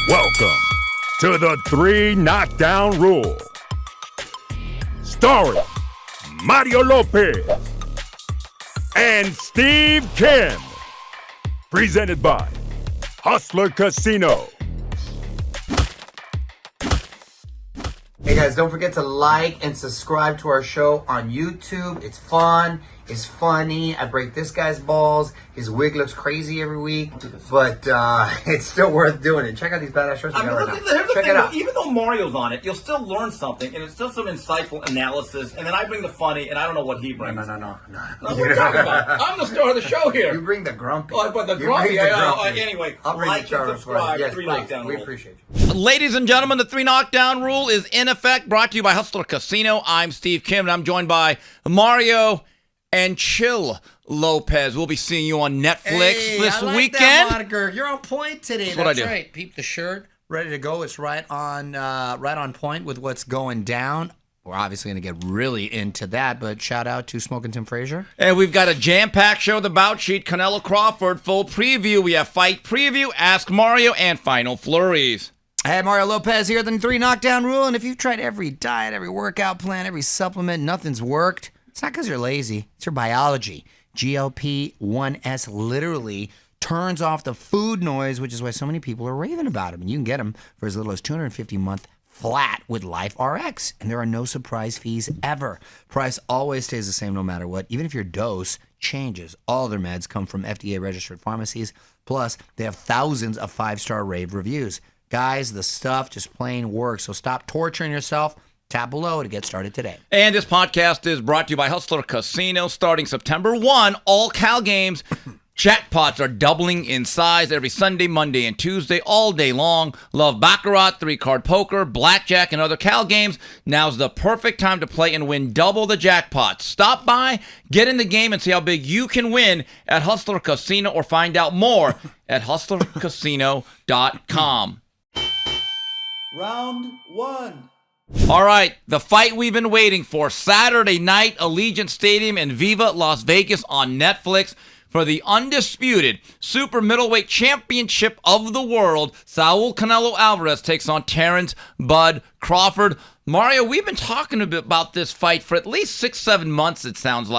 Welcome to the 3 Knockdown Rule. Starring Mario Lopez and Steve Kim. Presented by Hustler Casino. Hey guys, don't forget to like and subscribe to our show on YouTube. It's fun. It's funny. I break this guy's balls. His wig looks crazy every week, but it's still worth doing it. Check out these badass shirts we got right now. Check it out. Even though Mario's on it, you'll still learn something, and it's still some insightful analysis. And then I bring the funny, and I don't know what he brings. No. What are you talking about? I'm the star of the show here. You bring the grumpy. Oh, but the grumpy. Anyway, like and subscribe. Yes, 3 please. Knockdown Rule. We appreciate you. Ladies and gentlemen, the 3 Knockdown Rule is in effect, brought to you by Hustler Casino. I'm Steve Kim, and I'm joined by Mario and Chill Lopez. We'll be seeing you on Netflix this weekend. That moniker. You're on point today. That's what I do. Right. Peep the shirt, ready to go. It's right on point with what's going down. We're obviously going to get really into that, but shout out to Smoking Tim Frazier. And we've got a jam-packed show, the bout sheet, Canelo Crawford, full preview. We have fight preview, Ask Mario, and final flurries. Hey, Mario Lopez here, the 3 Knockdown Rule. And if you've tried every diet, every workout plan, every supplement, nothing's worked, it's not because you're lazy. It's your biology. GLP-1S literally turns off the food noise, which is why so many people are raving about them. And you can get them for as little as $250 a month flat with Life RX. And there are no surprise fees ever. Price always stays the same no matter what, even if your dose changes. All their meds come from FDA-registered pharmacies. Plus, they have thousands of 5-star rave reviews. Guys, the stuff just plain works. So stop torturing yourself. Tap below to get started today. And this podcast is brought to you by Hustler Casino. Starting September 1, all Cal games jackpots are doubling in size every Sunday, Monday, and Tuesday, all day long. Love Baccarat, 3-card poker, blackjack, and other Cal games. Now's the perfect time to play and win double the jackpots. Stop by, get in the game, and see how big you can win at Hustler Casino, or find out more at hustlercasino.com. Round 1. All right, the fight we've been waiting for. Saturday night, Allegiant Stadium in Viva, Las Vegas on Netflix for the undisputed super middleweight championship of the world. Saul Canelo Alvarez takes on Terrence Bud Crawford. Mario, we've been talking a bit about this fight for at least 6-7 months, it seems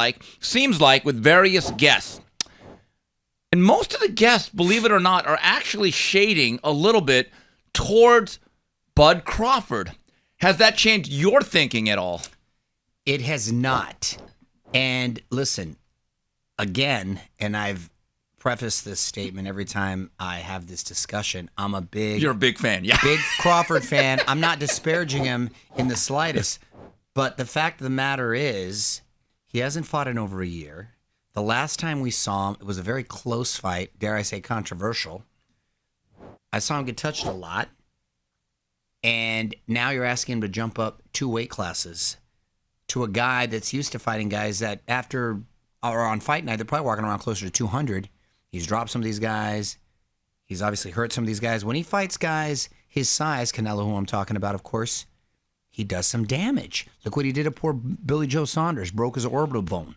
like, with various guests. And most of the guests, believe it or not, are actually shading a little bit towards Bud Crawford. Has that changed your thinking at all? It has not. And listen, again, and I've prefaced this statement every time I have this discussion, You're a big fan, yeah. Big Crawford fan. I'm not disparaging him in the slightest. But the fact of the matter is, he hasn't fought in over a year. The last time we saw him, it was a very close fight, dare I say controversial. I saw him get touched a lot. And now you're asking him to jump up 2 weight classes to a guy that's used to fighting guys that after or on fight night, they're probably walking around closer to 200. He's dropped some of these guys. He's obviously hurt some of these guys. When he fights guys his size, Canelo, who I'm talking about, of course, he does some damage. Look what he did to poor Billy Joe Saunders, broke his orbital bone.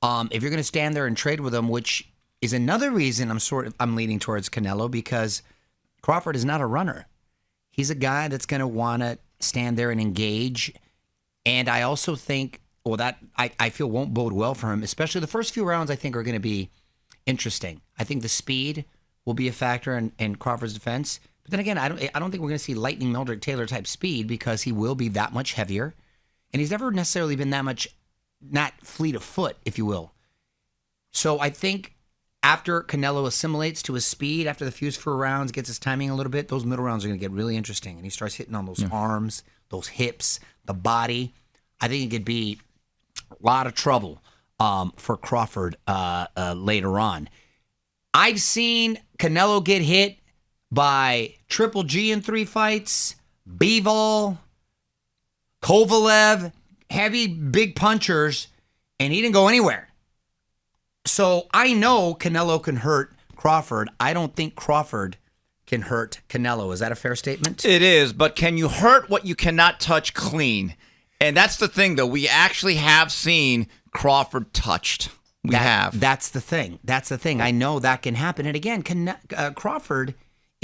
If you're going to stand there and trade with him, which is another reason I'm leaning towards Canelo, because Crawford is not a runner. He's a guy that's going to want to stand there and engage. And I also think, that I feel won't bode well for him, especially the first few rounds I think are going to be interesting. I think the speed will be a factor in Crawford's defense. But then again, I don't think we're going to see Lightning Mildred Taylor type speed, because he will be that much heavier. And he's never necessarily been that much, not fleet of foot, if you will. So I think after Canelo assimilates to his speed, after the first few rounds, gets his timing a little bit, those middle rounds are going to get really interesting. And he starts hitting on those arms, those hips, the body. I think it could be a lot of trouble for Crawford later on. I've seen Canelo get hit by Triple G in 3 fights, Bivol, Kovalev, heavy, big punchers, and he didn't go anywhere. So I know Canelo can hurt Crawford. I don't think Crawford can hurt Canelo. Is that a fair statement? It is, but can you hurt what you cannot touch clean? And that's the thing, though. We actually have seen Crawford touched. We have. That's the thing. I know that can happen. And again, Crawford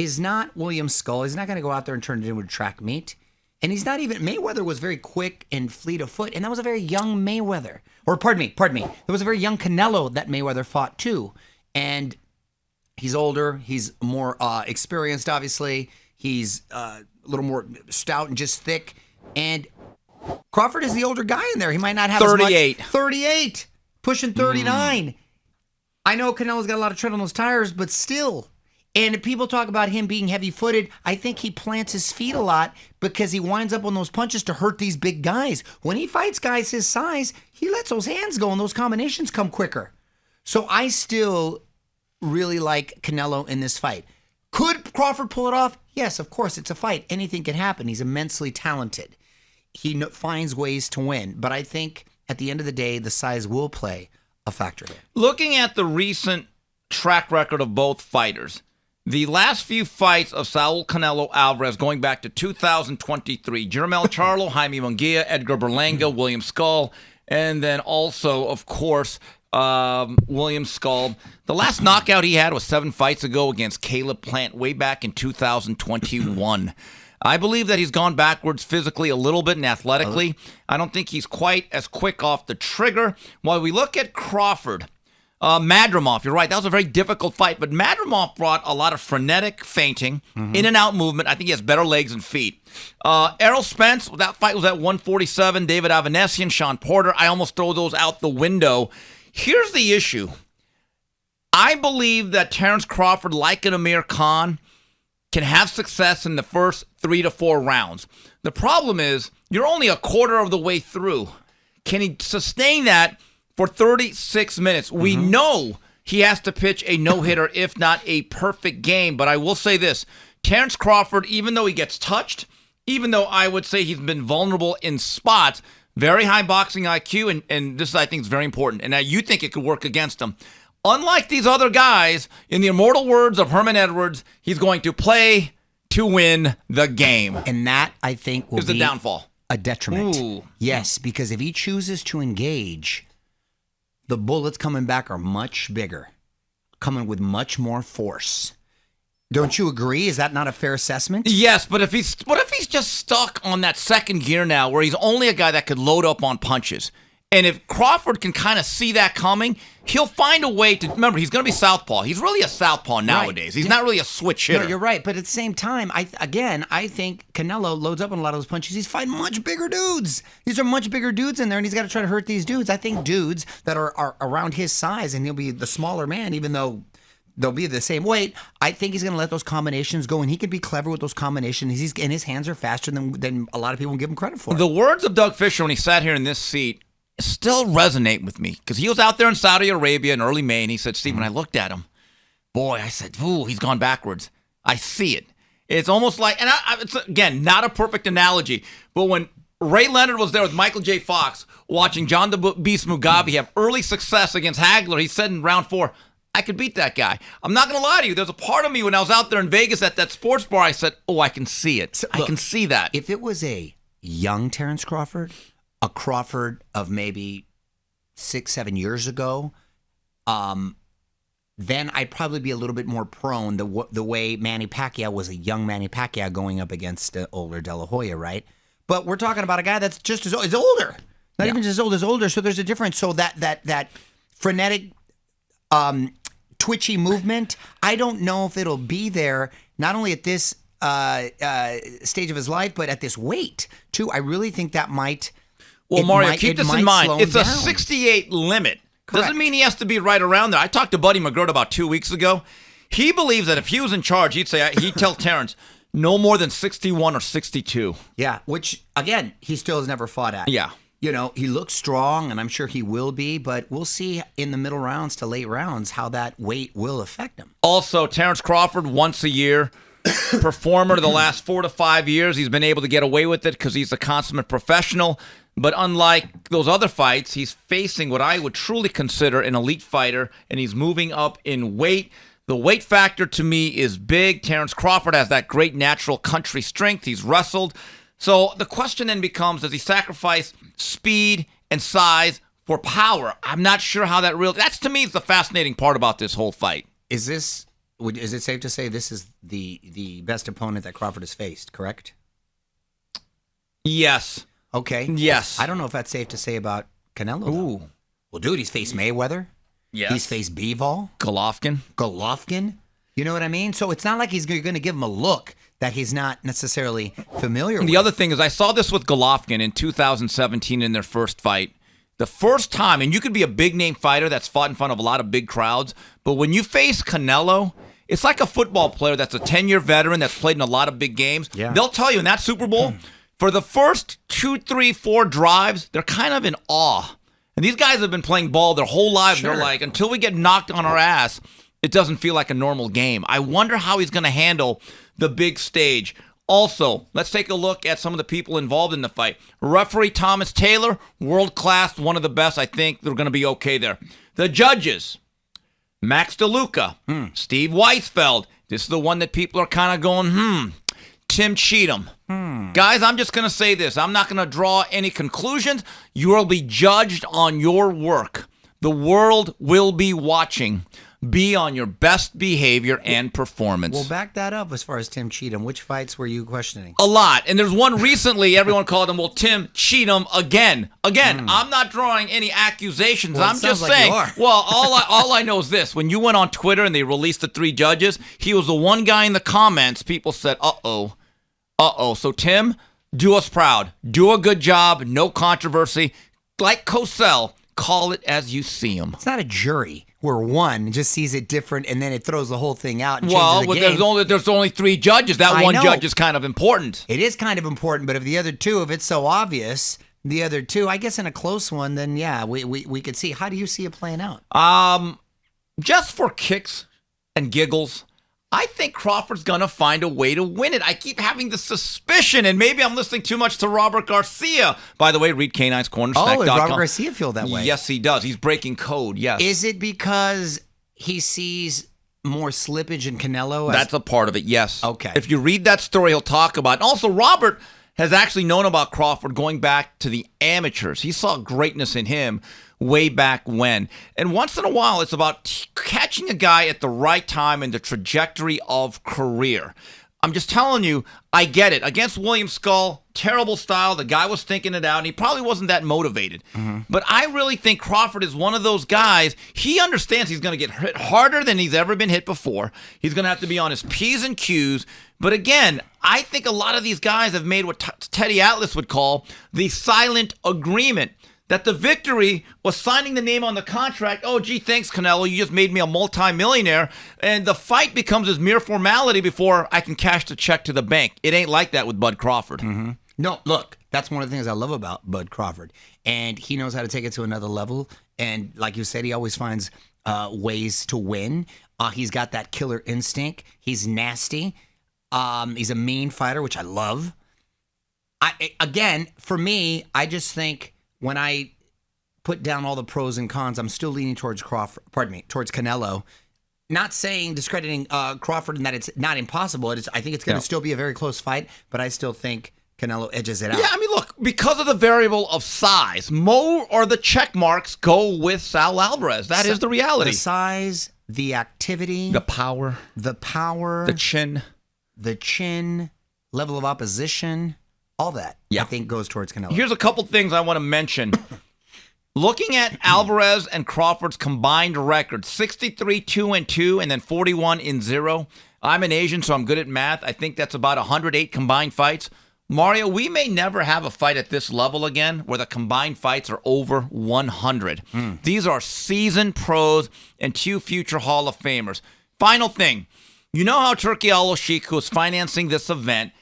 is not William Skull. He's not going to go out there and turn it into a track meet. And he's not even, Mayweather was very quick and fleet of foot, and that was a very young Mayweather. Or pardon me, there was a very young Canelo that Mayweather fought too. And he's older, he's more experienced, obviously. He's a little more stout and just thick. And Crawford is the older guy in there. He might not have 38. as much. 38. Pushing 39. I know Canelo's got a lot of tread on those tires, but still. And if people talk about him being heavy-footed, I think he plants his feet a lot because he winds up on those punches to hurt these big guys. When he fights guys his size, he lets those hands go and those combinations come quicker. So I still really like Canelo in this fight. Could Crawford pull it off? Yes, of course. It's a fight. Anything can happen. He's immensely talented. He finds ways to win. But I think at the end of the day, the size will play a factor here. Looking at the recent track record of both fighters, the last few fights of Saul Canelo Alvarez going back to 2023, Jermel Charlo, Jaime Munguia, Edgar Berlanga, William Skull, and then also, of course, William Skull. The last knockout he had was 7 fights ago against Caleb Plant way back in 2021. I believe that he's gone backwards physically a little bit and athletically. I don't think he's quite as quick off the trigger. While we look at Crawford, Madrimov, you're right, that was a very difficult fight, but Madrimov brought a lot of frenetic feinting, in and out movement. I think he has better legs and feet. Errol Spence, that fight was at 147. David Avanesian, Sean Porter, I almost throw those out the window. Here's the issue. I believe that Terence Crawford, like an Amir Khan, can have success in the first 3 to 4 rounds. The problem is, you're only a quarter of the way through. Can he sustain that for 36 minutes? We know he has to pitch a no-hitter, if not a perfect game. But I will say this, Terence Crawford, even though he gets touched, even though I would say he's been vulnerable in spots, very high boxing IQ, and this I think is very important. And now you think it could work against him. Unlike these other guys, in the immortal words of Herman Edwards, he's going to play to win the game. And that, I think, will is the downfall. A detriment. Ooh. Yes, because if he chooses to engage, the bullets coming back are much bigger, coming with much more force. Don't you agree? Is that not a fair assessment? Yes, but what if he's just stuck on that second gear now where he's only a guy that could load up on punches? And if Crawford can kind of see that coming, he'll find a way to, remember, he's going to be southpaw. He's really a southpaw nowadays. He's not really a switch hitter. No, you're right. But at the same time, I think Canelo loads up on a lot of those punches. He's fighting much bigger dudes. These are much bigger dudes in there, and he's got to try to hurt these dudes. I think dudes that are around his size, and he'll be the smaller man, even though they'll be the same weight, I think he's going to let those combinations go, and he could be clever with those combinations. And his hands are faster than a lot of people give him credit for. The words of Doug Fisher when he sat here in this seat still resonate with me because he was out there in Saudi Arabia in early May, and he said, Steve, when I looked at him, boy, I said, ooh, he's gone backwards. I see it. It's almost like, and it's, again, not a perfect analogy, but when Ray Leonard was there with Michael J. Fox watching John the Beast Mugabe have early success against Hagler, he said in round 4, I could beat that guy. I'm not going to lie to you. There's a part of me when I was out there in Vegas at that sports bar, I said, oh, I can see it. I can see that. If it was a young Terence Crawford, a Crawford of maybe 6-7 years ago, then I'd probably be a little bit more prone the way Manny Pacquiao was a young Manny Pacquiao going up against older De La Hoya, right? But we're talking about a guy that's just as old, is older, not even just as old as older. So there's a difference. So that frenetic, twitchy movement, I don't know if it'll be there. Not only at this stage of his life, but at this weight too. I really think that might. Well, Mario, keep this in mind. It's a 68 limit. Correct. Doesn't mean he has to be right around there. I talked to Buddy McGirt about 2 weeks ago. He believes that if he was in charge, he'd tell Terence, no more than 61 or 62. Yeah, which, again, he still has never fought at. Yeah. You know, he looks strong, and I'm sure he will be, but we'll see in the middle rounds to late rounds how that weight will affect him. Also, Terence Crawford, once a year, performer the last 4 to 5 years. He's been able to get away with it because he's a consummate professional. But unlike those other fights, he's facing what I would truly consider an elite fighter, and he's moving up in weight. The weight factor to me is big. Terence Crawford has that great natural country strength. He's wrestled. So the question then becomes, does he sacrifice speed and size for power? I'm not sure how that really... That's, to me, is the fascinating part about this whole fight. Is this Is it safe to say this is the best opponent that Crawford has faced, correct? Yes. Okay. Yes. I don't know if that's safe to say about Canelo. Though. Ooh. Well, dude, he's faced Mayweather. Yes. He's faced Bivol. Golovkin. You know what I mean? So it's not like he's going to give him a look that he's not necessarily familiar with. The other thing is I saw this with Golovkin in 2017 in their first fight. The first time, and you could be a big-name fighter that's fought in front of a lot of big crowds, but when you face Canelo, it's like a football player that's a 10-year veteran that's played in a lot of big games. Yeah. They'll tell you in that Super Bowl, for the first 2, 3, 4 drives, they're kind of in awe. And these guys have been playing ball their whole lives. Sure. They're like, until we get knocked on our ass, it doesn't feel like a normal game. I wonder how he's going to handle the big stage. Also, let's take a look at some of the people involved in the fight. Referee Thomas Taylor, world class, one of the best. I think they're going to be okay there. The judges, Max DeLuca, Steve Weisfeld. This is the one that people are kind of going, Tim Cheatham. Guys, I'm just going to say this. I'm not going to draw any conclusions. You will be judged on your work. The world will be watching. Be on your best behavior and performance. Well, back that up as far as Tim Cheatham. Which fights were you questioning? A lot. And there's one recently, everyone called him, Tim Cheatham again. I'm not drawing any accusations. Well, I'm just saying. Well, all I know is this. When you went on Twitter and they released the 3 judges, he was the one guy in the comments. People said, uh-oh. So, Tim, do us proud. Do a good job. No controversy. Like Cosell, call it as you see him. It's not a jury where one just sees it different and then it throws the whole thing out and changes the game. There's only 3 judges. That one judge is kind of important. It is kind of important, but if the other 2, if it's so obvious, the other 2, I guess in a close one, then yeah, we could see. How do you see it playing out? Just for kicks and giggles, I think Crawford's going to find a way to win it. I keep having the suspicion, and maybe I'm listening too much to Robert Garcia. By the way, read Canine's Corner. Does Robert Garcia feel that way? Yes, he does. He's breaking code, yes. Is it because he sees more slippage in Canelo? That's a part of it, yes. Okay. If you read that story, he'll talk about it. And also, Robert has actually known about Crawford going back to the amateurs. He saw greatness in him way back when. And once in a while, it's about catching a guy at the right time in the trajectory of career. I'm just telling you, I get it. Against William Skull, terrible style. The guy was thinking it out, and he probably wasn't that motivated. But I really think Crawford is one of those guys. He understands he's going to get hit harder than he's ever been hit before. He's going to have to be on his P's and Q's. But again, I think a lot of these guys have made what Teddy Atlas would call the silent agreement. That the victory was signing the name on the contract. Oh, gee, thanks, Canelo. You just made me a multimillionaire. And the fight becomes this mere formality before I can cash the check to the bank. It ain't like that with Bud Crawford. No, look, that's one of the things I love about Bud Crawford. And he knows how to take it to another level. And like you said, he always finds ways to win. He's got that killer instinct. He's nasty. He's a mean fighter, which I love. Again, for me, I just think when I put down all the pros and cons, I'm still leaning towards towards Canelo. Not saying discrediting Crawford and that it's not impossible. I think it's going to still be a very close fight, but I still think Canelo edges it out. Yeah, I mean, look, because of the variable of size, Mo or the check marks go with Sal Alvarez. That is the reality. The size, the activity, the power, the chin, level of opposition, all that, I think, goes towards Canelo. Here's a couple things I want to mention. Looking at Alvarez and Crawford's combined record, 63-2-2 and then 41-0. I'm an Asian, so I'm good at math. I think that's about 108 combined fights. Mario, we may never have a fight at this level again where the combined fights are over 100. These are seasoned pros and 2 future Hall of Famers. Final thing. You know how Turki Al-Sheikh, who is financing this event,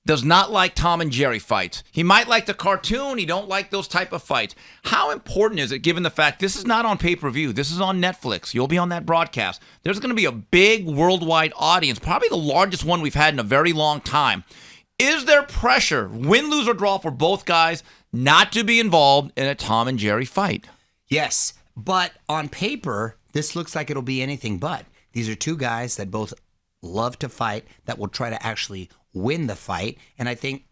does not like Tom and Jerry fights. He might like the cartoon. He don't like those type of fights. How important is it, given the fact this is not on pay-per-view? This is on Netflix. You'll be on that broadcast. There's going to be a big worldwide audience, probably the largest one we've had in a very long time. Is there pressure, win, lose, or draw for both guys, not to be involved in a Tom and Jerry fight? Yes, but on paper, this looks like it'll be anything but. These are 2 guys that both love to fight, that will try to actually win the fight. And I think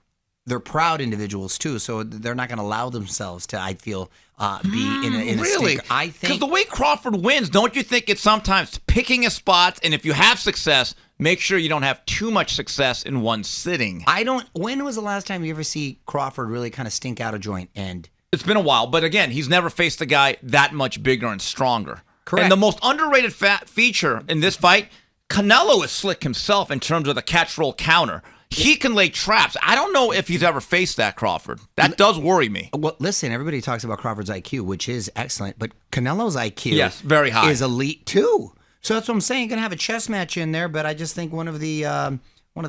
they're proud individuals too, so they're not going to allow themselves to, I feel, be in a really? stinker. I Because think the way Crawford wins, don't you think it's sometimes picking his spots, and if you have success, make sure you don't have too much success in one sitting. When was the last time you ever see Crawford really kind of stink out a joint? And It's been a while, but again, he's never faced a guy that much bigger and stronger. Correct. And the most underrated feature in this fight, Canelo is slick himself in terms of the catch-roll counter. He can lay traps. I don't know if he's ever faced that, Crawford. That does worry me. Well, listen, everybody talks about Crawford's IQ, which is excellent, but Canelo's IQ Yes, very high. is elite too. So that's what I'm saying. You're gonna have a chess match in there, but I just think one of the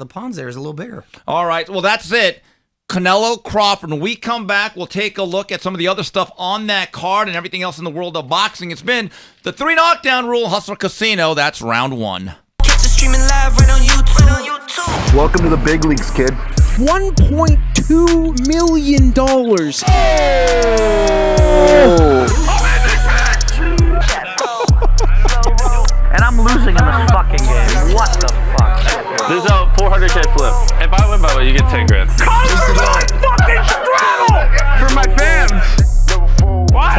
pawns there is a little bigger. All right, well, that's it. Canelo Crawford. When we come back, we'll take a look at some of the other stuff on that card and everything else in the world of boxing. It's been the 3 Knockdown Rule Hustler Casino. That's round 1. Catch it streaming live right on YouTube. Welcome to the big leagues, kid. $1.2 million. And I'm losing in this fucking game. What the fuck? There's a 400K flip. If I win by way, you get 10 grand. Fucking For my fans. What?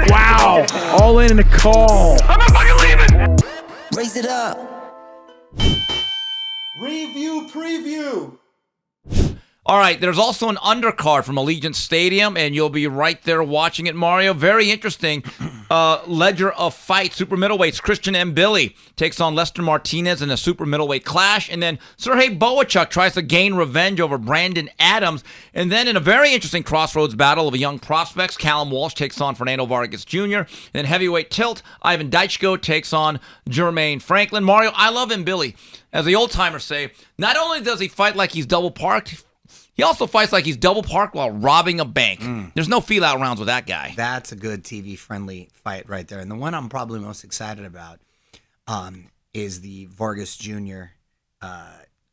Wow. All in a call. I'm not fucking leaving. Raise it up. Review preview. All right, there's also an undercard from Allegiant Stadium, and you'll be right there watching it, Mario. Very interesting. Ledger of fight, super middleweights. Christian Mbili takes on Lester Martinez in a super middleweight clash, and then Sergey Bohachuk tries to gain revenge over Brandon Adams. And then in a very interesting crossroads battle of young prospects, Callum Walsh takes on Fernando Vargas Jr. And then heavyweight tilt, Ivan Daichko takes on Jermaine Franklin. Mario, I love Mbili. As the old-timers say, not only does he fight like he's double-parked, he also fights like he's double-parked while robbing a bank. There's no feel-out rounds with that guy. That's a good TV-friendly fight right there. And the one I'm probably most excited about is the Vargas Jr.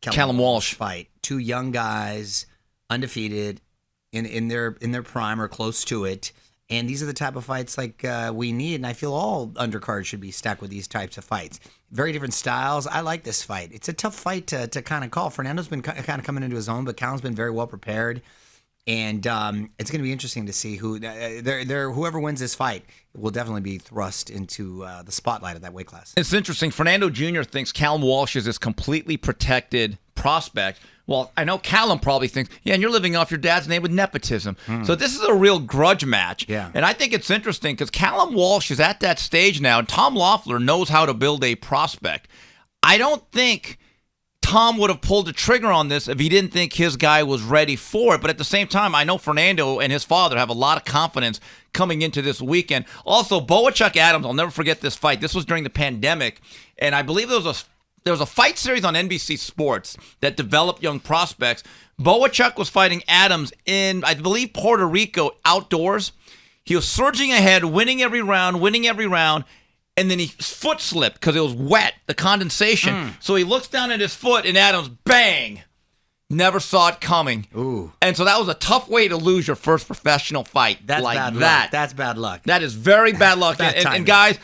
Callum Walsh fight. 2 young guys, undefeated, in their prime or close to it. And these are the type of fights like we need. And I feel all undercards should be stacked with these types of fights. Very different styles. I like this fight. It's a tough fight to kind of call. Fernando's been kind of coming into his own, but Callum's been very well prepared. And it's going to be interesting to see whoever wins this fight will definitely be thrust into the spotlight of that weight class. It's interesting. Fernando Jr. thinks Callum Walsh is this completely protected prospect. Well, I know Callum probably thinks, yeah, and you're living off your dad's name with nepotism. So this is a real grudge match. Yeah. And I think it's interesting because Callum Walsh is at that stage now, and Tom Loeffler knows how to build a prospect. I don't think Tom would have pulled the trigger on this if he didn't think his guy was ready for it. But at the same time, I know Fernando and his father have a lot of confidence coming into this weekend. Also, Bohachuk Adams, I'll never forget this fight. This was during the pandemic, and I believe there was a fight series on NBC Sports that developed young prospects. Bohachuk was fighting Adams in, I believe, Puerto Rico outdoors. He was surging ahead, winning every round, and then his foot slipped because it was wet, the condensation. So he looks down at his foot, and Adams, bang! Never saw it coming. Ooh. And so that was a tough way to lose your first professional fight. That's like bad that. luck. That's bad luck. That is very bad luck. Bad and guys,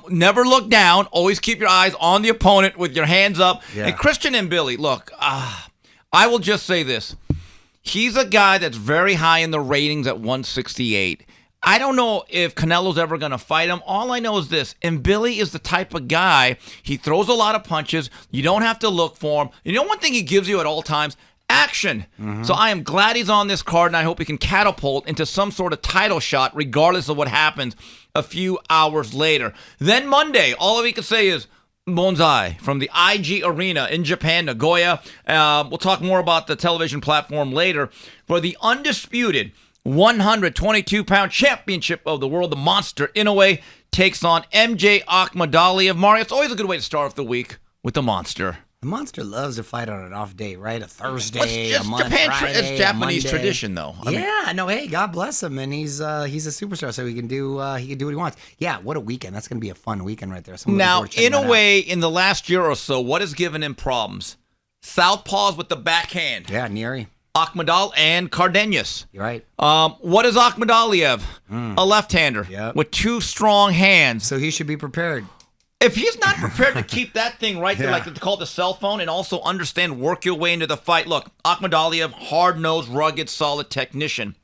never look down. Always keep your eyes on the opponent with your hands up. Yeah. And Christian Mbili, look, I will just say this. He's a guy that's very high in the ratings at 168. I don't know if Canelo's ever going to fight him. All I know is this. Mbili is the type of guy, he throws a lot of punches. You don't have to look for him. You know one thing he gives you at all times? Action. So I am glad he's on this card, and I hope he can catapult into some sort of title shot regardless of what happens a few hours later. Then Monday, all we can say is Bonsai from the IG Arena in Japan, Nagoya. We'll talk more about the television platform later. For the undisputed 122-pound championship of the world, the monster Inoue takes on MJ Akhmadaliev. Mario, it's always a good way to start off the week with the monster. The monster loves to fight on an off day, right? A Thursday, It's a Monday, Friday, it's Japanese a Monday. tradition, though. I mean, No, hey, God bless him, and he's a superstar, so he can do what he wants. Yeah, what a weekend! That's going to be a fun weekend right there. So I'm looking now, forward to checking in a that out. way, in the last year or so, what has given him problems? Southpaws with the backhand. Yeah, Neri, Akhmadal and Cardenas. you're right. What is Akhmadaliev? A left-hander Yep. with 2 strong hands. So he should be prepared. If he's not prepared to keep that thing right there, like it's called the cell phone, and also understand work your way into the fight. Look, Akhmadaliev, hard-nosed, rugged, solid technician.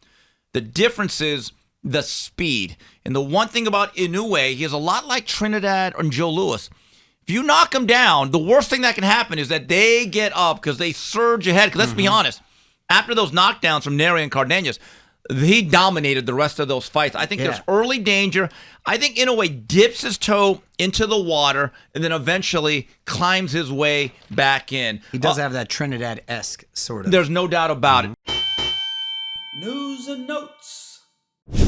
The difference is the speed. And the one thing about Inoue, he is a lot like Trinidad or Joe Louis. If you knock him down, the worst thing that can happen is that they get up because they surge ahead. Because let's be honest, after those knockdowns from Neri and Cardenas, he dominated the rest of those fights. I think there's early danger. I think Inoue dips his toe into the water and then eventually climbs his way back in. He does have that Trinidad-esque sort of. There's no doubt about it. News and notes.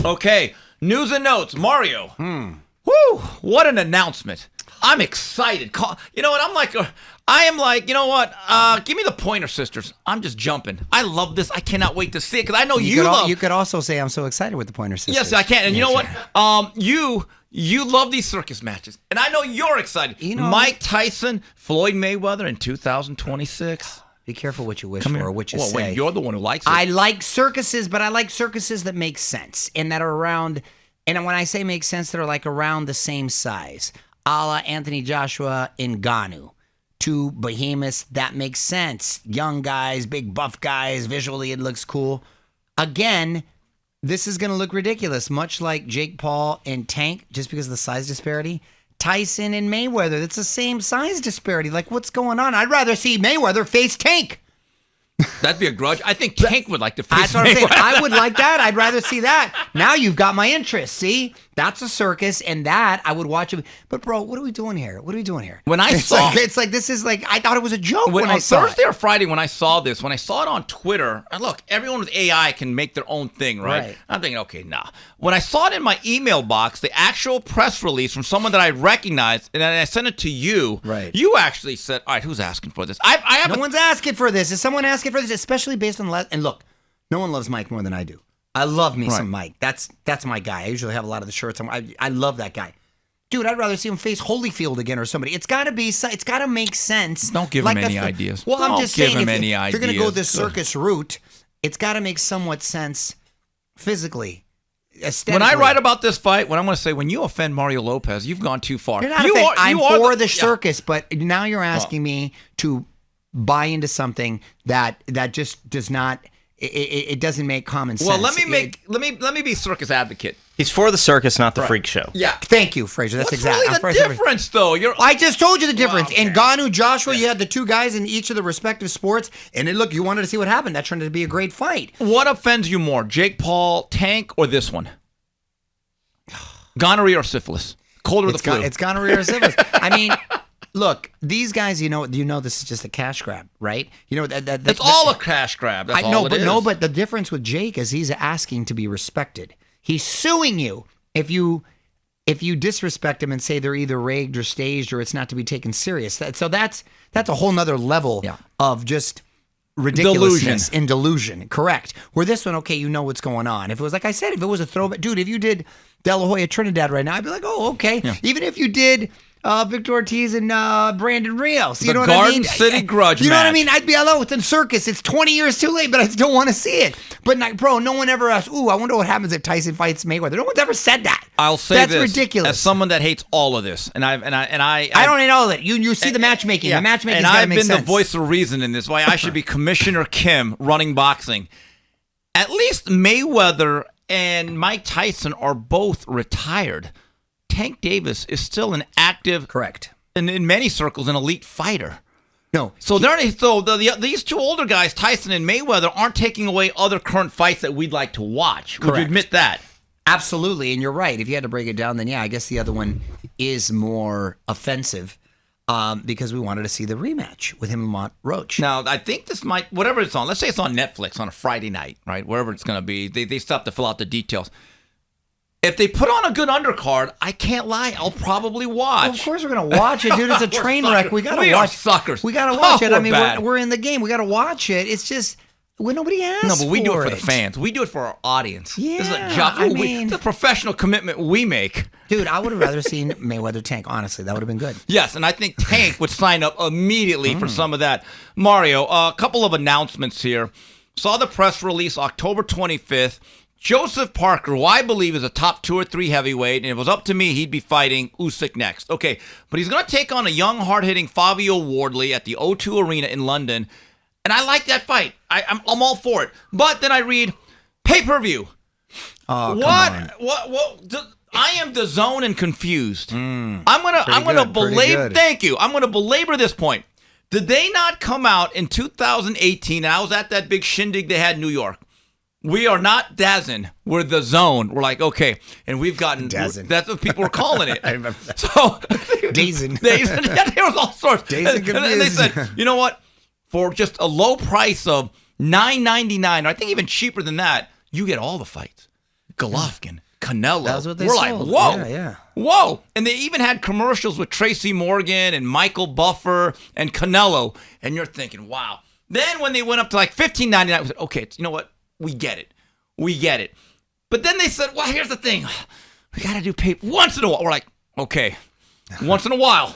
Okay, news and notes. Mario. Woo, what an announcement. I'm excited. You know what? I am like, you know what? Give me the Pointer Sisters. I'm just jumping. I love this. I cannot wait to see it because I know you love. You could also say I'm so excited with the Pointer Sisters. Yes, I can. And you know what? You love these circus matches, and I know you're excited. Mike Tyson, Floyd Mayweather in 2026. Be careful what you wish for or what you say. Wait, you're the one who likes it. I like circuses, but I like circuses that make sense and that are around. And when I say make sense, that are like around the same size. A la Anthony Joshua and Ngannou. Two behemoths, that makes sense. Young guys, big buff guys, visually it looks cool. Again, this is going to look ridiculous, much like Jake Paul and Tank, just because of the size disparity. Tyson and Mayweather, that's the same size disparity. Like, what's going on? I'd rather see Mayweather face Tank. That'd be a grudge. I think Tank would like to face That's what I'm saying. I would like that. I'd rather see that. Now you've got my interest. See? That's a circus, and that I would watch it. But, bro, what are we doing here? When I saw it's like this is like I thought it was a joke when I saw Thursday or Friday when I saw this, when I saw it on Twitter, and look, everyone with AI can make their own thing, right? I'm thinking, okay, nah. When I saw it in my email box, the actual press release from someone that I recognized, and then I sent it to you, you actually said, all right, who's asking for this? No one's asking for this. Is someone asking for this? Especially based on and look, no one loves Mike more than I do. I love me some Mike. That's my guy. I usually have a lot of the shirts. I love that guy. Dude, I'd rather see him face Holyfield again or somebody. It's got to make sense. Don't give him any ideas. Well, I'm just saying, if you're going to go this circus route, it's got to make somewhat sense physically, aesthetically. When I write about this fight, when I'm going to say, when you offend Mario Lopez, you've gone too far. I'm for the circus, but now you're asking me to buy into something that just does not. It doesn't make common sense. Well, let me be circus advocate. He's for the circus, not the freak show. Yeah, thank you, Frazier. That's exactly really the difference, though. I just told you the difference. In Ngannou, Joshua, you had the two guys in each of the respective sports, and then look, you wanted to see what happened. That turned out to be a great fight. What offends you more, Jake Paul, Tank, or this one? Gonorrhea or syphilis? Cold or the flu? It's gonorrhea or syphilis. I mean. Look, these guys, you know this is just a cash grab, right? You know it's all a cash grab. That's all it is. But the difference with Jake is he's asking to be respected. He's suing you if you disrespect him and say they're either rigged or staged or it's not to be taken serious. So that's a whole nother level of just ridiculousness and delusion. Correct. Where this one, okay, you know what's going on. If it was like I said, if it was a throwback, dude, if you did De La Hoya Trinidad right now, I'd be like, oh, okay. Yeah. Even if you did. Victor Ortiz and Brandon Rios. You know what I mean? Garden City grudge match. You know what I mean? I'd be, hello, it's in circus. It's 20 years too late, but I still want to see it. But, bro, no one ever asked, I wonder what happens if Tyson fights Mayweather. No one's ever said that. I'll say that's this. ridiculous. As someone that hates all of this, I don't hate all of it. You see the matchmaking. The matchmaking. And I've been the voice of reason in this. Why I should be Commissioner Kim running boxing. At least Mayweather and Mike Tyson are both retired. Tank Davis is still an active. Correct. In many circles, an elite fighter. No. So these two older guys, Tyson and Mayweather, aren't taking away other current fights that we'd like to watch. Correct. Would you admit that? Absolutely, and you're right. If you had to break it down, then I guess the other one is more offensive because we wanted to see the rematch with him and Lamont Roach. Now, I think this might, whatever it's on, let's say it's on Netflix on a Friday night, right? Wherever it's going to be. They still have to fill out the details. If they put on a good undercard, I can't lie, I'll probably watch. Well, of course we're going to watch it, dude. It's a train wreck. We got to watch. We are suckers. We got to watch it. I mean, bad. we're in the game. We got to watch it. It's just, nobody asks. No, but we do it for the fans. We do it for our audience. Yeah, this is a job. It's a professional commitment we make. Dude, I would have rather seen Mayweather Tank, honestly. That would have been good. Yes, and I think Tank would sign up immediately for some of that. Mario, a couple of announcements here. Saw the press release October 25th. Joseph Parker, who I believe is a top 2 or 3 heavyweight, and if it was up to me, he'd be fighting Usyk next. Okay, but he's going to take on a young, hard-hitting Fabio Wardley at the O2 Arena in London, and I like that fight. I'm all for it. But then I read pay-per-view. Oh, What? I am DAZN and confused. I'm gonna belabor. Thank you. I'm gonna belabor this point. Did they not come out in 2018? And I was at that big shindig they had in New York. We are not DAZN. We're the Zone. We're like, okay, and we've gotten DAZN. That's what people were calling it. I remember that. So DAZN. Yeah, there was all sorts. DAZN And they said, you know what? For just a low price of $9.99, or I think even cheaper than that, you get all the fights. Golovkin, Canelo. That's what they We're sold. like, whoa, Yeah. whoa. And they even had commercials with Tracy Morgan and Michael Buffer and Canelo. And you're thinking, wow. Then when they went up to like $15.99, we said, okay, you know what? We get it. But then they said, well, here's the thing. We got to do pay once in a while. We're like, okay, once in a while.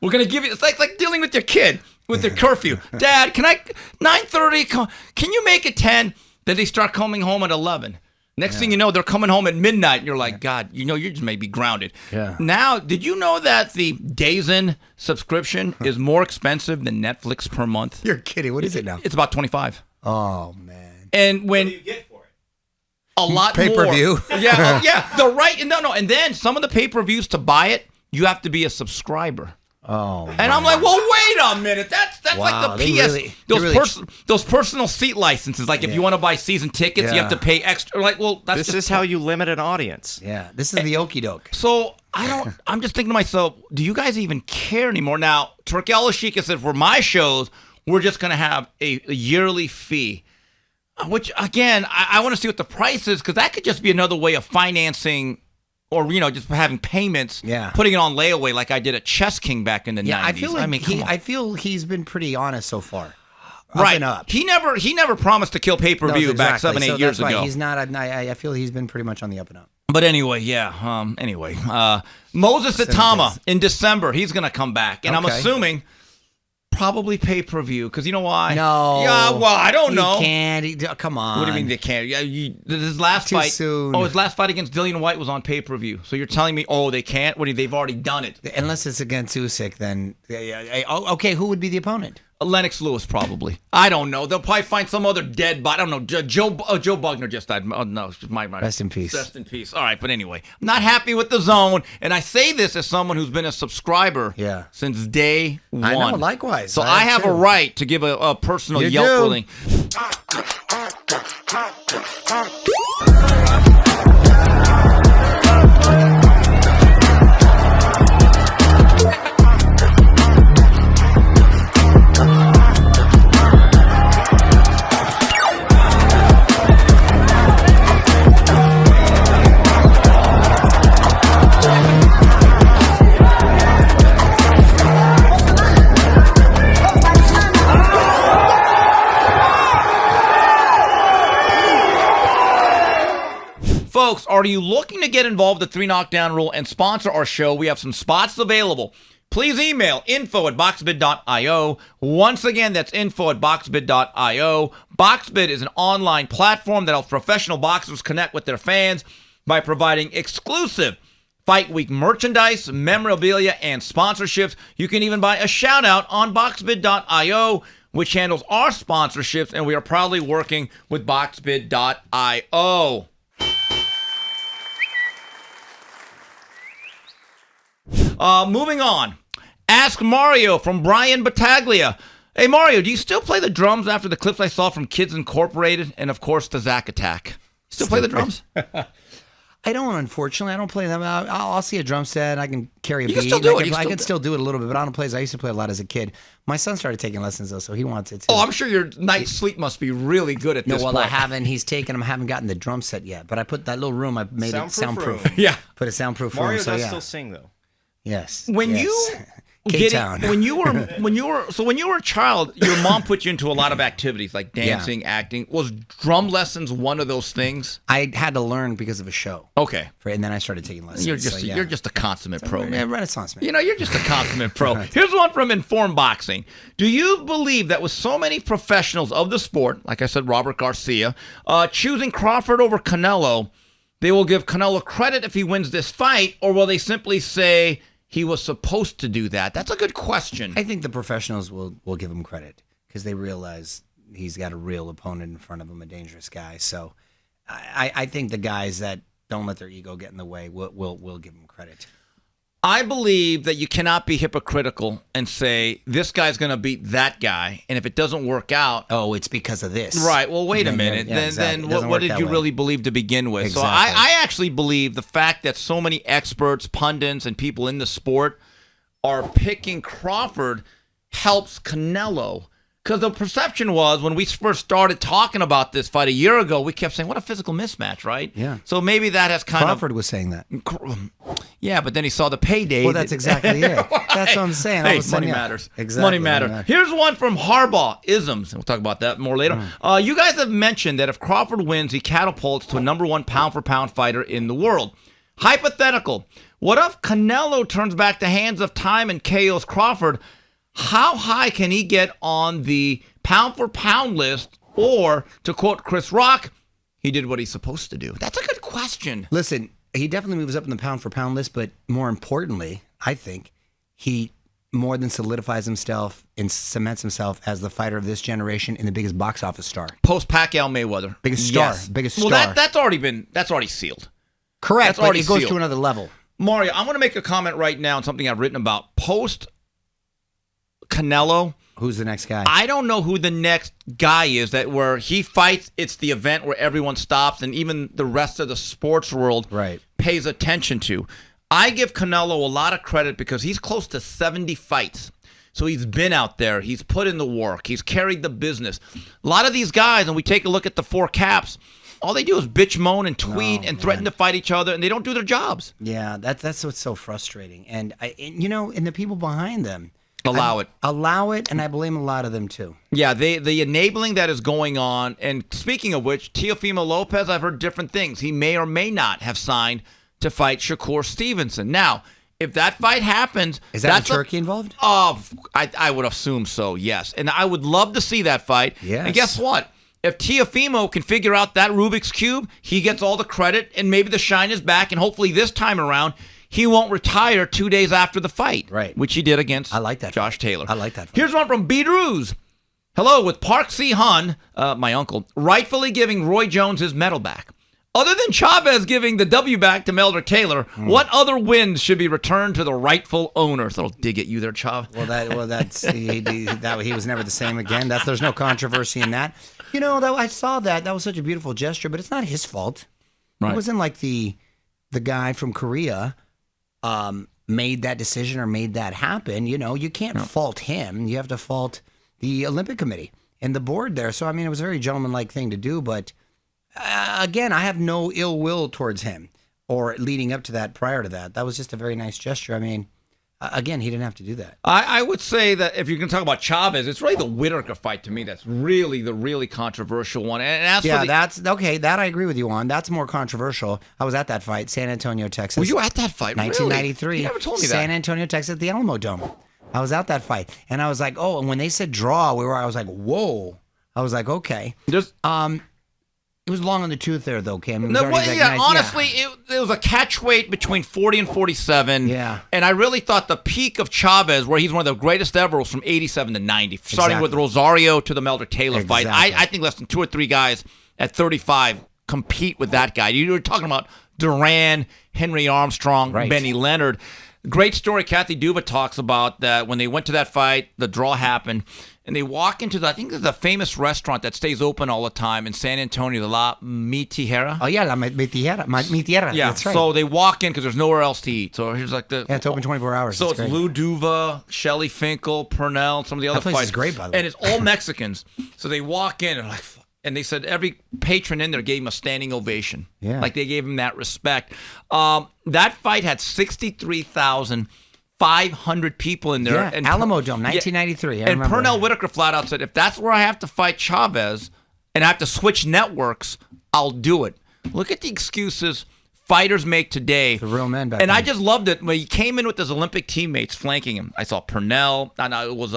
We're going to give you, it's like dealing with your kid with their curfew. Dad, can I, 9:30, can you make it 10? Then they start coming home at 11. Next thing you know, they're coming home at midnight, and you're like, God, you know, you just may be grounded. Yeah. Now, did you know that the DAZN subscription is more expensive than Netflix per month? You're kidding. What is it now? It's about $25. Oh, man. And when What do you get for it? a lot more. Pay-per-view. Yeah, and then some of the pay-per-views to buy it, you have to be a subscriber. Oh, And I'm like, well, wait a minute. That's Wow, like they the PS. really- those personal seat licenses. Like if you want to buy season tickets, you have to pay extra. Like, well, that's This just is how you limit an audience. Yeah, this is the okie doke. So I'm just thinking to myself, do you guys even care anymore? Now, Turkel Ashika said for my shows, we're just going to have a yearly fee. Which, again, I want to see what the price is, because that could just be another way of financing or, you know, just having payments, putting it on layaway like I did at Chess King back in the 90s. I feel like I feel he's been pretty honest so far. right. And up. He never promised to kill pay-per-view No, back exactly. 7-8 years that's why ago. He's not. I feel he's been pretty much on the up and up. But anyway, Moses Itama in December, he's going to come back. And I'm assuming probably pay-per-view, because you know why? No. Yeah, well, I don't know. He can't. Come on. What do you mean they can't? Yeah, his last Too fight. soon. Oh, his last fight against Dillian White was on pay-per-view. So you're telling me, they can't? They've already done it. Unless it's against Usyk, then okay. Who would be the opponent? Lennox Lewis, probably. I don't know. They'll probably find some other dead body. I don't know. Joe Bugner just died. Oh, no. My Rest in peace. Rest in peace. All right, but anyway. I'm not happy with the Zone, and I say this as someone who's been a subscriber since day one. I know, likewise. So I have a right to give a personal Yelp ruling. Folks, are you looking to get involved with the 3 Knockdown Rule and sponsor our show? We have some spots available. Please email info@boxbid.io. Once again, that's info@boxbid.io. Boxbid is an online platform that helps professional boxers connect with their fans by providing exclusive Fight Week merchandise, memorabilia, and sponsorships. You can even buy a shout-out on boxbid.io, which handles our sponsorships, and we are proudly working with boxbid.io. Moving on. Ask Mario from Brian Battaglia. Hey, Mario, do you still play the drums after the clips I saw from Kids Incorporated and, of course, the Zack Attack? Still play the drums? I don't, unfortunately. I don't play them. I'll see a drum set. I can carry a beat. You can still do it. I can still do it a little bit, but I don't play as I used to play a lot as a kid. My son started taking lessons, though, so he wants it too. Oh, I'm sure your night's sleep must be really good at this point. I haven't. He's taken them. I haven't gotten the drum set yet, but I put that little room, I made it soundproof. Yeah. Put a soundproof Mario room, so does yeah. still sing, though. Yes. When yes. you K-Town. When you were a child, your mom put you into a lot of activities like dancing, acting. Was drum lessons one of those things? I had to learn because of a show. Okay. And then I started taking lessons. You're just a consummate pro, man. Renaissance man. You're just a consummate pro. Here's one from Informed Boxing. Do you believe that with so many professionals of the sport, like I said, Robert Garcia, choosing Crawford over Canelo, they will give Canelo credit if he wins this fight, or will they simply say he was supposed to do that? That's a good question. I think the professionals will give him credit because they realize he's got a real opponent in front of him, a dangerous guy. So I think the guys that don't let their ego get in the way will give him credit. I believe that you cannot be hypocritical and say this guy's going to beat that guy, and if it doesn't work out, it's because of this. Right. Well, wait a minute. Exactly. Then what did you really believe to begin with? Exactly. So I actually believe the fact that so many experts, pundits, and people in the sport are picking Crawford helps Canelo. Because the perception was when we first started talking about this fight a year ago, we kept saying, what a physical mismatch, right? Yeah. So maybe that has kind Crawford was saying that. Yeah, but then he saw the payday. Well, that's exactly it. That's what I'm saying. Hey, money matters. Exactly. Money matters. Here's one from Harbaugh Isms, and we'll talk about that more later. You guys have mentioned that if Crawford wins, he catapults to a #1 pound-for-pound fighter in the world. Hypothetical. What if Canelo turns back the hands of time and KOs Crawford? How high can he get on the pound-for-pound list? Or, to quote Chris Rock, he did what he's supposed to do. That's a good question. Listen, he definitely moves up in the pound-for-pound list, but more importantly, I think he more than solidifies himself and cements himself as the fighter of this generation and the biggest box office star. Post-Pacquiao Mayweather. Biggest star. Yes. Biggest well, star. that's already sealed. Correct, That's but already it goes sealed. to another level. Mario, I'm going to make a comment right now on something I've written about. Post-Canelo, who's the next guy? I don't know who the next guy is that where he fights, it's the event where everyone stops and even the rest of the sports world pays attention to. I give Canelo a lot of credit because he's close to 70 fights. So he's been out there. He's put in the work. He's carried the business. A lot of these guys, and we take a look at the 4 caps, all they do is bitch, moan, and tweet and threaten to fight each other, and they don't do their jobs. Yeah, that's what's so frustrating. And the people behind them allow it, and I blame a lot of them too. Yeah, the enabling that is going on. And speaking of which, Teofimo Lopez, I've heard different things. He may or may not have signed to fight Shakur Stevenson. Now, if that fight happens, is that Turkey involved? I would assume so. Yes, and I would love to see that fight. Yes. And guess what? If Teofimo can figure out that Rubik's Cube, he gets all the credit, and maybe the shine is back, and hopefully this time around, he won't retire 2 days after the fight, right? Which he did against Josh Taylor. I like that fight. Here's one from Beatruz. Hello, with Park Si-hun, my uncle, rightfully giving Roy Jones his medal back. Other than Chavez giving the W back to Melder Taylor, what other wins should be returned to the rightful owners? That'll dig at you there, Chav. That's he was never the same again. There's no controversy in that. I saw that. That was such a beautiful gesture, but it's not his fault. Right. It wasn't like the guy from Korea made that decision or made that happen. You can't fault him. You have to fault the Olympic Committee and the board there. So, it was a very gentlemanlike thing to do, but again, I have no ill will towards him or leading up to that, prior to that. That was just a very nice gesture. Again, he didn't have to do that. I would say that if you're going to talk about Chavez, it's really the Whitaker fight to me that's really the really controversial one. And as that's okay. That I agree with you on. That's more controversial. I was at that fight, San Antonio, Texas. Were you at that fight? 1993. Really? You never told me that. San Antonio, Texas, at the Alamo Dome. I was at that fight, and I was like, oh. And when they said draw, I was like, whoa. I was like, okay. It was long on the tooth there, though, Cam. Honestly, it was a catch weight between 40 and 47. Yeah. And I really thought the peak of Chavez, where he's one of the greatest ever, was from 87 to 90, starting with Rosario to the Melder Taylor fight. I think less than 2 or 3 guys at 35 compete with that guy. You were talking about Duran, Henry Armstrong, Benny Leonard. Great story Kathy Duba talks about that when they went to that fight, the draw happened, and they walk into I think there's a famous restaurant that stays open all the time in San Antonio, the La Mi Tierra. Oh, yeah, La Mi Tierra. Yeah, that's right. So they walk in because there's nowhere else to eat. So here's it's open 24 hours. So it's Lou Duva, Shelly Finkel, Purnell, some of the other place fighters. Is great, by the way. And it's all Mexicans. So they walk in and they said every patron in there gave him a standing ovation. Yeah. Like they gave him that respect. That fight had 63,000 500 people in there. Yeah, and Alamo Dome, 1993. And Pernell Whitaker flat out said, if that's where I have to fight Chavez and I have to switch networks, I'll do it. Look at the excuses fighters make today. The real men back And then. I just loved it when he came in with his Olympic teammates flanking him. I saw Pernell. It was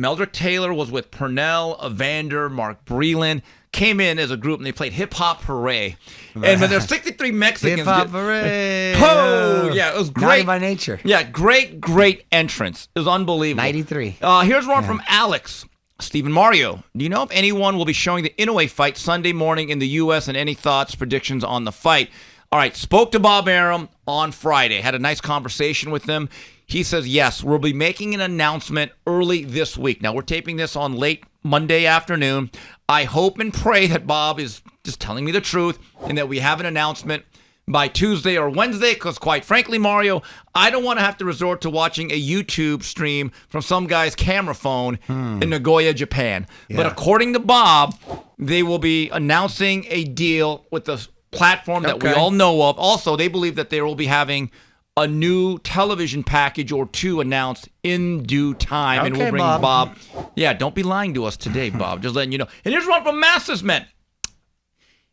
Meldrick Taylor was with Pernell, Evander, Mark Breland. Came in as a group and they played Hip Hop Hooray. And when there's 63 Mexicans. Hip Hop Hooray. Oh, yeah, it was great. Naughty by nature. Yeah, great entrance. It was unbelievable. 93. Here's one from Alex. Stephen Mario, do you know if anyone will be showing the Inoue fight Sunday morning in the U.S. and any thoughts, predictions on the fight? All right, spoke to Bob Arum on Friday. Had a nice conversation with him. He says, yes, we'll be making an announcement early this week. Now, we're taping this on late Monday afternoon. I hope and pray that Bob is just telling me the truth and that we have an announcement by Tuesday or Wednesday, because quite frankly, Mario, I don't want to have to resort to watching a YouTube stream from some guy's camera phone in Nagoya, Japan. Yeah. But according to Bob, they will be announcing a deal with the platform that we all know of. Also, they believe that they will be having a new television package or two announced in due time. And we'll bring Bob. Yeah, don't be lying to us today, Bob. Just letting you know. And here's one from Masters Men.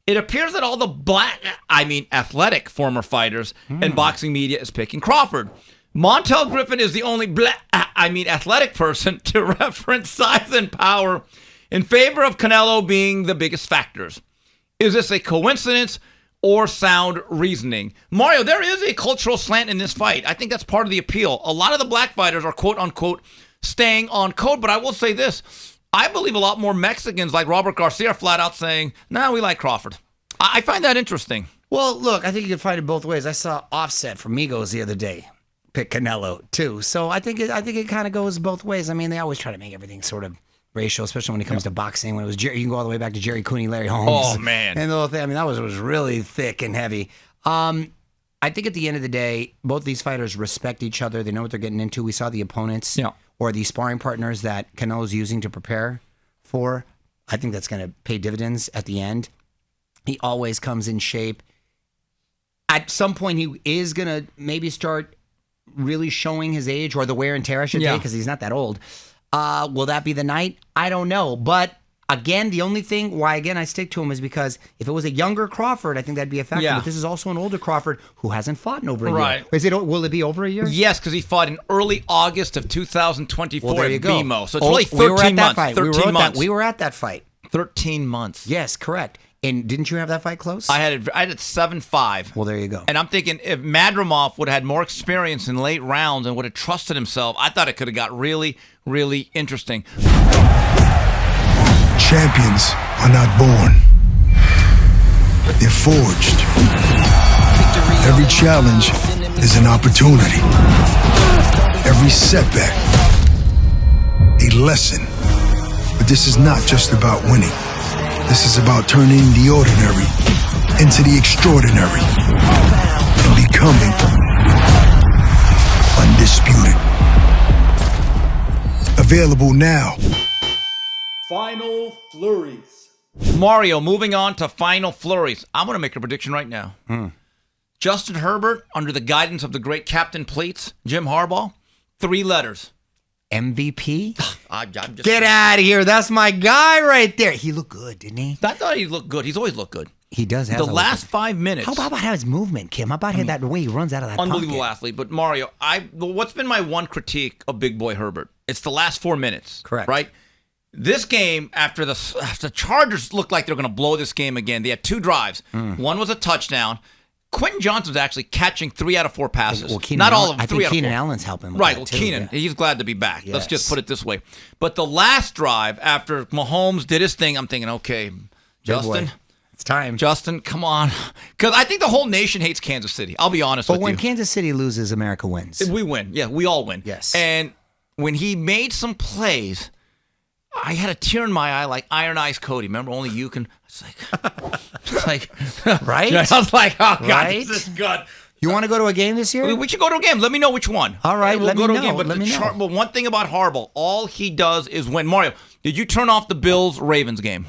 It appears that all the athletic former fighters and boxing media is picking Crawford. Montel Griffin is the only athletic person to reference size and power in favor of Canelo being the biggest factors. Is this a coincidence or sound reasoning? Mario, there is a cultural slant in this fight. I think that's part of the appeal. A lot of the black fighters are quote-unquote staying on code, but I will say this. I believe a lot more Mexicans like Robert Garcia are flat out saying, nah, we like Crawford. I find that interesting. Well, look, I think you can find it both ways. I saw Offset from Migos the other day pick Canelo too. So I think it kind of goes both ways. I mean, they always try to make everything sort of racial, especially when it comes to boxing. When it was Jerry, you can go all the way back to Jerry Cooney, Larry Holmes. Oh man, and the whole thing. I mean, that was really thick and heavy. I think at the end of the day, both these fighters respect each other. They know what they're getting into. We saw the opponents or the sparring partners that Canelo's using to prepare for. I think that's going to pay dividends at the end. He always comes in shape. At some point, he is going to maybe start really showing his age or the wear and tear, I should say, because he's not that old. Will that be the night? I don't know. But again, the only thing why, again, I stick to him is because if it was a younger Crawford, I think that'd be a factor. Yeah. But this is also an older Crawford who hasn't fought in over a Right. year. Will it be over a year? Yes, because he fought in early August of 2024 Well, there you at go. BMO. So it's only 13 months. 13 months. We were at that fight. 13 months. Yes, correct. And didn't you have that fight close? I had it 7-5. Well, there you go. And I'm thinking if Madrimov would have had more experience in late rounds and would have trusted himself, I thought it could have got really, really interesting. Champions are not born. They're forged. Every challenge is an opportunity. Every setback, a lesson. But this is not just about winning. This is about turning the ordinary into the extraordinary and becoming undisputed. Available now. Final flurries. Mario, moving on to final flurries. I'm going to make a prediction right now. Justin Herbert, under the guidance of the great Captain Pleats, Jim Harbaugh, 3 letters. MVP? I'm just Get out of here. That's my guy right there. He looked good, didn't he? I thought he looked good. He's always looked good. He does have the last 5 minutes. How about his movement, Kim? How about that way he runs out of that unbelievable pocket? athlete. But Mario, what's been my one critique of Big Boy Herbert? It's the last 4 minutes. Correct. Right? This game, after the Chargers looked like they're going to blow this game again, they had 2 drives. One was a touchdown. Quentin Johnson's actually catching 3 out of 4 passes. Well, Not all of them. I 3 think out of 4. Keenan Allen's helping with Right. that Well, too, Keenan, he's glad to be back. Yes. Let's just put it this way. But the last drive, after Mahomes did his thing, I'm thinking, okay, Justin. It's time. Justin, come on. Because I think the whole nation hates Kansas City. I'll be honest with you. But when Kansas City loses, America wins. We win. Yeah, we all win. Yes. And when he made some plays, I had a tear in my eye like Iron Eyes Cody. Remember, only you can. It's like right? I was like, oh, God, Right? this is good. You want to go to a game this year? We should go to a game. Let me know which one. All right, we'll let go me to a game. know. But Let me know. But one thing about Harbaugh, all he does is win. Mario, did you turn off the Bills-Ravens game?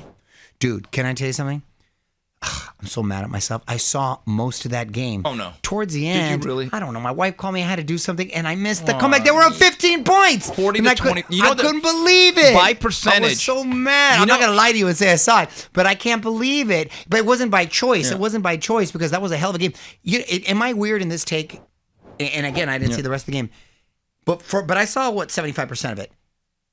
Dude, can I tell you something? I'm so mad at myself. I saw most of that game. Oh, no. Towards the Did you end, really? I don't know. My wife called me. I had to do something, and I missed the comeback. They were up 15 points. 40 and to I 20. I couldn't believe it. By percentage. I was so mad. I'm not going to lie to you and say I saw it, but I can't believe it. But it wasn't by choice. It wasn't by choice because that was a hell of a game. Am I weird in this take? And again, I didn't see the rest of the game. But I saw, 75% of it.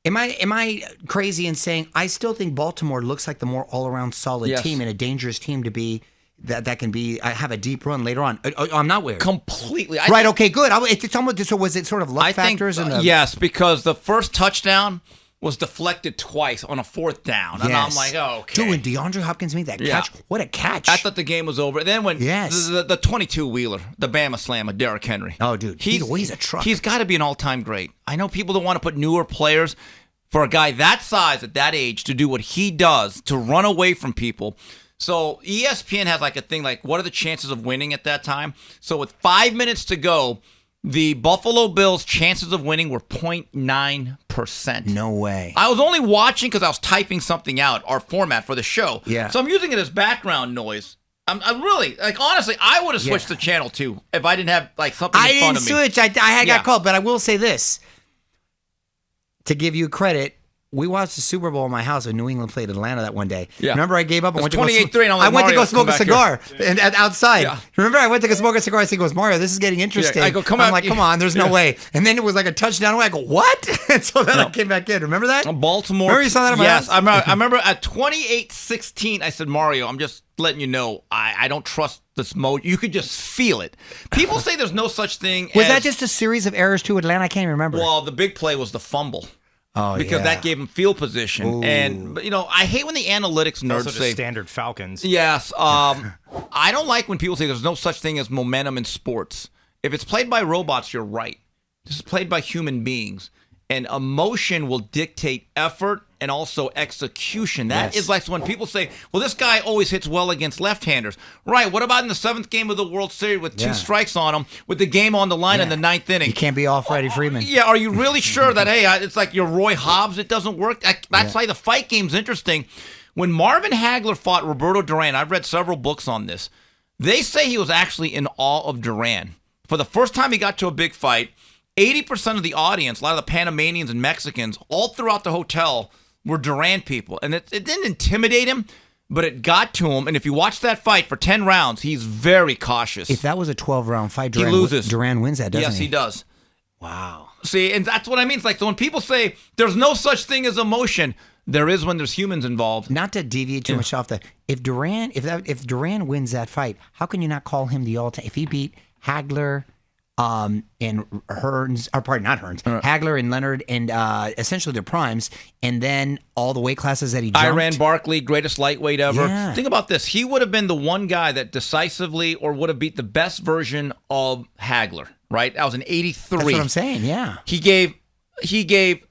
Am I crazy in saying I still think Baltimore looks like the more all-around solid team and a dangerous team to be that can be have a deep run later on? I'm not weird. Completely. Right, okay, good. It's almost, so was it sort of luck factors? Yes, because the first touchdown was deflected twice on a fourth down. And I'm like, okay. Dude, when DeAndre Hopkins made that catch, what a catch. I thought the game was over. And then when the 22-wheeler, the Bama Slam of Derrick Henry. Oh, dude, he's a truck. He's got to be an all-time great. I know people don't want to put newer players. For a guy that size at that age to do what he does, to run away from people. So ESPN has like a thing like, what are the chances of winning at that time? So with 5 minutes to go, the Buffalo Bills' chances of winning were 0.9%. No way. I was only watching because I was typing something out, our format for the show. Yeah. So I'm using it as background noise. I'm really, like, honestly, I would have switched to channel 2 if I didn't have, like, something in front of me. I didn't switch. I had got called, but I will say this. To give you credit, we watched the Super Bowl in my house when New England played Atlanta that one day. Yeah. Remember, I gave up. I went to 28-3, and I went to go smoke a cigar outside. Yeah. Remember, I went to go smoke a cigar. I said, "Goes Mario, this is getting interesting." Yeah, I go, come on, there's no way. And then it was like a touchdown away. I go, what? And so then I came back in. Remember that? Baltimore. Remember you saw that in my house? I remember at 28-16, I said, Mario, I'm just letting you know, I don't trust this mode. You could just feel it. People say there's no such thing. Was that just a series of errors to Atlanta? I can't even remember. Well, the big play was the fumble. Oh, because that gave him field position. Ooh. And, I hate when the analytics nerds say standard Falcons. Yes. I don't like when people say there's no such thing as momentum in sports. If it's played by robots, you're right. This is played by human beings. And emotion will dictate effort and also execution. That is like when people say, well, this guy always hits well against left-handers. Right. What about in the 7th game of the World Series with 2 strikes on him, with the game on the line in the 9th inning? You can't be all Freddie Freeman. Yeah. Are you really sure that, hey, it's like your Roy Hobbs, it doesn't work? That's why the fight game's interesting. When Marvin Hagler fought Roberto Duran, I've read several books on this. They say he was actually in awe of Duran. For the first time he got to a big fight, 80% of the audience, a lot of the Panamanians and Mexicans, all throughout the hotel were Duran people. And it didn't intimidate him, but it got to him. And if you watch that fight for 10 rounds, he's very cautious. If that was a 12-round fight, he loses. Duran wins that, doesn't he? Yes, he does. Wow. See, and that's what I mean. It's like, so when people say there's no such thing as emotion, there is when there's humans involved. Not to deviate too much off that. If Duran wins that fight, how can you not call him the all-time? If he beat Hagler, and Hearns, or pardon, not Hearns, Hagler and Leonard, and essentially their primes, and then all the weight classes that he jumped. Iran Barkley, greatest lightweight ever. Yeah. Think about this. He would have been the one guy that decisively or would have beat the best version of Hagler, right? That was in 83. That's what I'm saying, yeah. He gave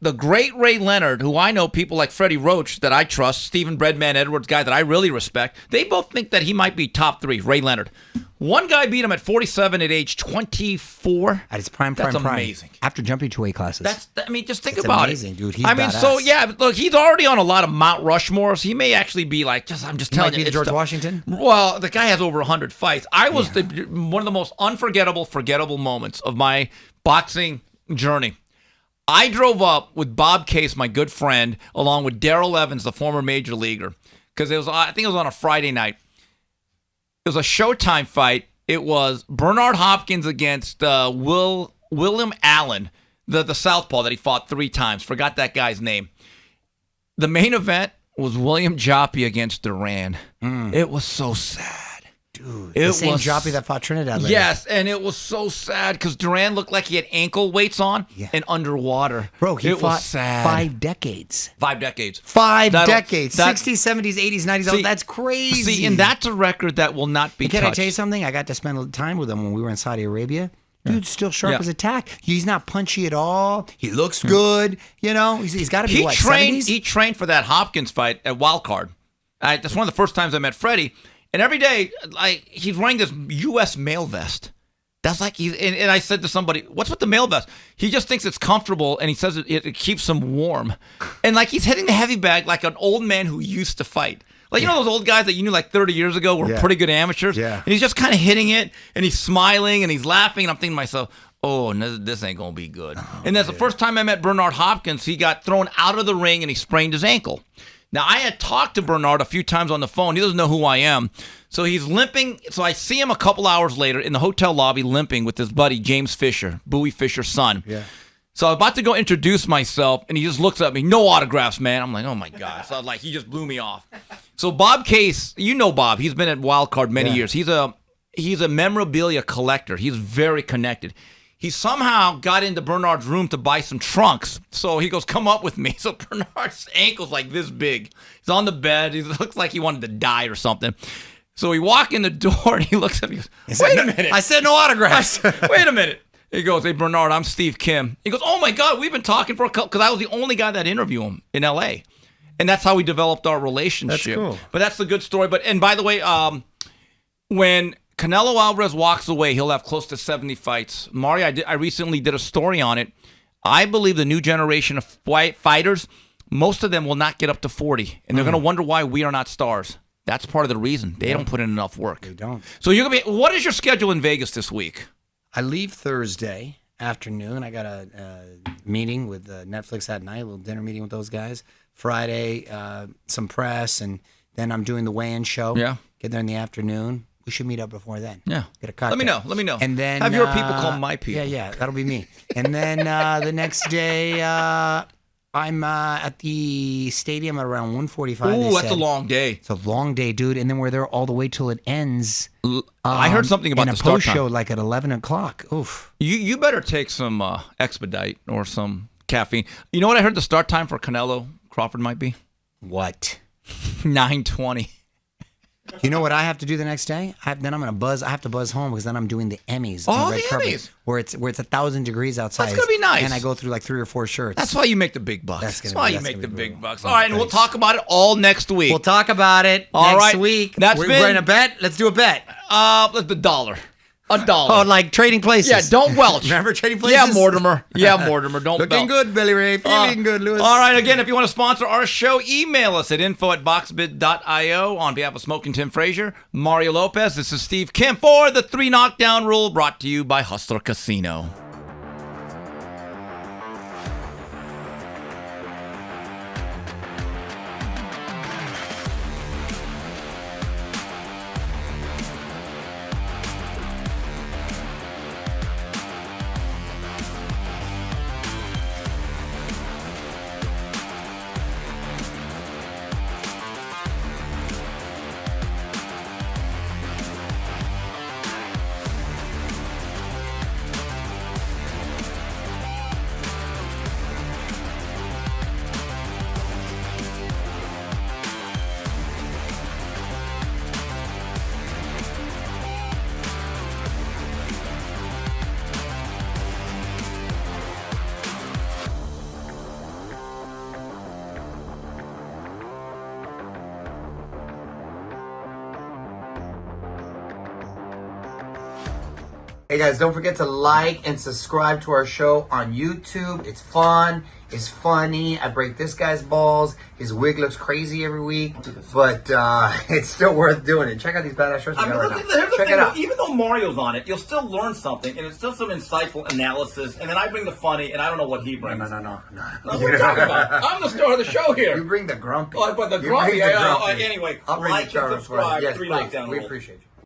the great Ray Leonard, who I know people like Freddie Roach that I trust, Stephen Breadman Edwards, guy that I really respect, they both think that he might be top 3, Ray Leonard. One guy beat him at 47 at age 24. At his prime. That's amazing. After jumping to weight classes. Just think about amazing, it. Dude. He's badass. Look, he's already on a lot of Mount Rushmores. He may actually be like, I'm just telling you. Be the George Washington? Well, the guy has over 100 fights. I was one of the most forgettable moments of my boxing journey. I drove up with Bob Case, my good friend, along with Darrell Evans, the former major leaguer, because I think it was on a Friday night. It was a Showtime fight. It was Bernard Hopkins against William Allen, the southpaw that he fought 3 times. Forgot that guy's name. The main event was William Joppy against Duran. It was so sad. Dude, the same Joppy that fought Trinidad later. Yes, and it was so sad because Duran looked like he had ankle weights on and underwater. Bro, he fought was sad. 5 decades. 5 decades. 5 decades. 60s, 70s, 80s, 90s. See, that's crazy. See, and that's a record that will not be touched. Can I tell you something? I got to spend time with him when we were in Saudi Arabia. Dude's still sharp as a tack. He's not punchy at all. He looks good. He's got to be, 70s? He trained for that Hopkins fight at Wildcard. That's one of the first times I met Freddie. And every day, he's wearing this U.S. mail vest. That's like and I said to somebody, "What's with the mail vest?" He just thinks it's comfortable, and he says it keeps him warm. And he's hitting the heavy bag like an old man who used to fight. Like, you know those old guys that you knew like 30 years ago were pretty good amateurs? Yeah. And he's just kind of hitting it, and he's smiling, and he's laughing, and I'm thinking to myself, oh, no, this ain't going to be good. And that's the first time I met Bernard Hopkins. He got thrown out of the ring, and he sprained his ankle. Now, I had talked to Bernard a few times on the phone. He doesn't know who I am. So he's limping. So I see him a couple hours later in the hotel lobby limping with his buddy, James Fisher, Bowie Fisher's son. Yeah. So I'm about to go introduce myself, and he just looks at me. No autographs, man. I'm like, oh, my God. So like, he just blew me off. So Bob Case, you know Bob. He's been at Wildcard many years. He's a memorabilia collector. He's very connected. He somehow got into Bernard's room to buy some trunks. So he goes, come up with me. So Bernard's ankle's like this big. He's on the bed. He looks like he wanted to die or something. So we walk in the door, and he looks at me and goes, wait a minute. I said no autographs. Wait a minute. He goes, hey, Bernard, I'm Steve Kim. He goes, oh, my God, we've been talking for a couple, because I was the only guy that interviewed him in L.A., and that's how we developed our relationship. That's cool. But that's the good story. And by the way, when Canelo Alvarez walks away, he'll have close to 70 fights. Mario, I recently did a story on it. I believe the new generation of fighters, most of them will not get up to 40, and they're going to wonder why we are not stars. That's part of the reason. They don't put in enough work. They don't. So you're gonna be. What is your schedule in Vegas this week? I leave Thursday afternoon. I got a meeting with Netflix at night, a little dinner meeting with those guys. Friday, some press, and then I'm doing the weigh-in show. Yeah. Get there in the afternoon. We should meet up before then. Yeah. Get a cocktail. Let me know. And then have your people call my people. Yeah, that'll be me. And then the next day, I'm at the stadium at around 1:45. Ooh, that's a long day. It's a long day, dude. And then we're there all the way till it ends. I heard something about the start time. post show like at 11 o'clock. Oof. You better take some Expedite or some caffeine. You know what I heard the start time for Canelo Crawford might be? What? 9:20. You know what I have to do the next day? Then I'm gonna buzz. I have to buzz home because then I'm doing the Emmys. Oh, the red the carpet, Emmys. where it's 1,000 degrees outside. That's gonna be nice. And I go through like 3 or 4 shirts. That's why you make the big bucks. That's why you make the big bucks. All right, and we'll thanks. talk about it all next week. We'll talk about it All next right. week. That's We're been- going to bet. Let's do a bet. Let's the $1. $1. Oh, like trading places. Yeah, don't welch. Remember trading places? Yeah, Mortimer. Don't Looking belch. good, Billy Ray. Feeling good, Lewis. All right, again, if you want to sponsor our show, email us at info@boxbid.io. On behalf of Smoking Tim Frazier, Mario Lopez, this is Steve Kim for the 3 Knockdown Rule, brought to you by Hustler Casino. Hey guys, don't forget to like and subscribe to our show on YouTube. It's fun. It's funny. I break this guy's balls. His wig looks crazy every week, but it's still worth doing it. Check out these badass shirts we got right now. Here's the Check thing, it out. even though Mario's on it, you'll still learn something, and it's still some insightful analysis, and then I bring the funny, and I don't know what he brings. No. What are you talking about? I'm the star of the show here. You bring the grumpy. Oh, but the You grumpy, bring the grumpy. anyway, I'll bring like the and Charles for you. subscribe. Yes, 3 please. Knockdown We Rule. appreciate you.